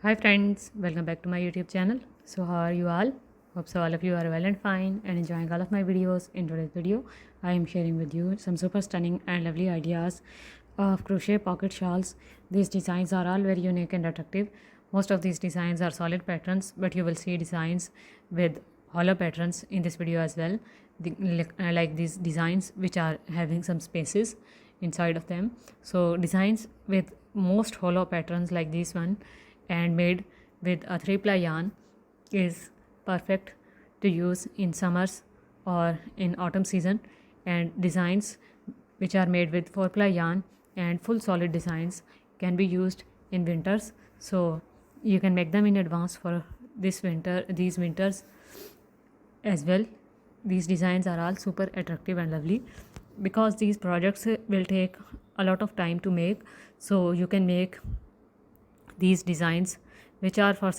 Hi friends, welcome back to my YouTube channel. So how are you all? Hope so all of you are well and fine and enjoying all of my videos. In today's video, I am sharing with you some super stunning and lovely ideas of crochet pocket shawls. These designs are all very unique and attractive. Most of these designs are solid patterns, but you will see designs with hollow patterns in this video as well. Like these designs which are having some spaces inside of them. So designs with most hollow patterns like this one and made with a 3-ply yarn is perfect to use in summers or in autumn season, and designs which are made with 4-ply yarn and full solid designs can be used in winters, so you can make them in advance for these winters as well. These designs are all super attractive and lovely because these projects will take a lot of time to make, so you can make these designs which are for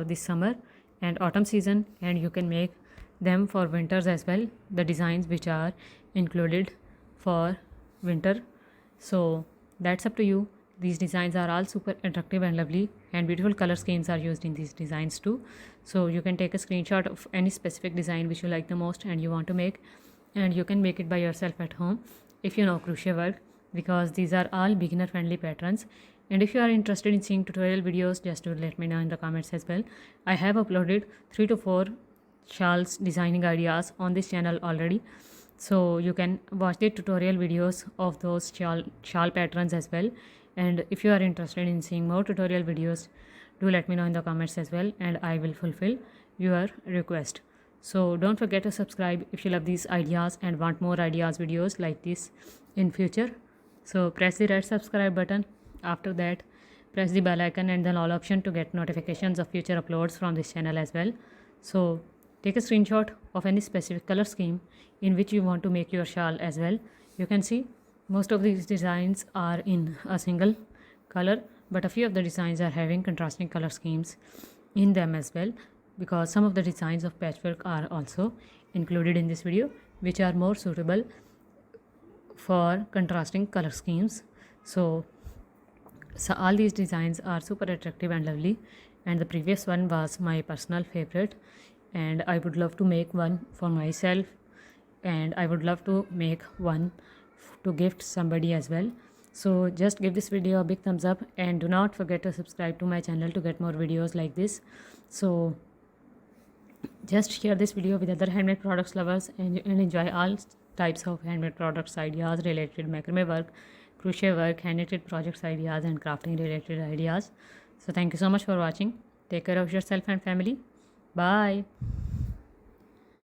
this summer and autumn season, and you can make them for winters as well, the designs which are included for winter. So that's up to you. These designs are all super attractive and lovely, and beautiful color schemes are used in these designs too. So you can take a screenshot of any specific design which you like the most and you want to make, and you can make it by yourself at home if you know crochet work, because these are all beginner friendly patterns. And if you are interested in seeing tutorial videos, just to let me know in the comments as well. I have uploaded 3 to 4 shawls designing ideas on this channel already, so you can watch the tutorial videos of those shawl patterns as well. And if you are interested in seeing more tutorial videos, do let me know in the comments as well, and I will fulfill your request. So don't forget to subscribe if you love these ideas and want more ideas videos like this in future. So press the red subscribe button. After that, press the bell icon and then all option to get notifications of future uploads from this channel as well. So take a screenshot of any specific color scheme in which you want to make your shawl as well. You can see most of these designs are in a single color, but a few of the designs are having contrasting color schemes in them as well, because some of the designs of patchwork are also included in this video, which are more suitable for contrasting color schemes. So all these designs are super attractive and lovely, and the previous one was my personal favorite, and I would love to make one for myself, and I would love to make one to gift somebody as well. So just give this video a big thumbs up, and do not forget to subscribe to my channel to get more videos like this. So just share this video with other handmade products lovers, and enjoy all types of handmade products ideas related macrame work, crochet work, hand knitted projects ideas, and crafting related ideas. So thank you so much for watching. Take care of yourself and family. Bye.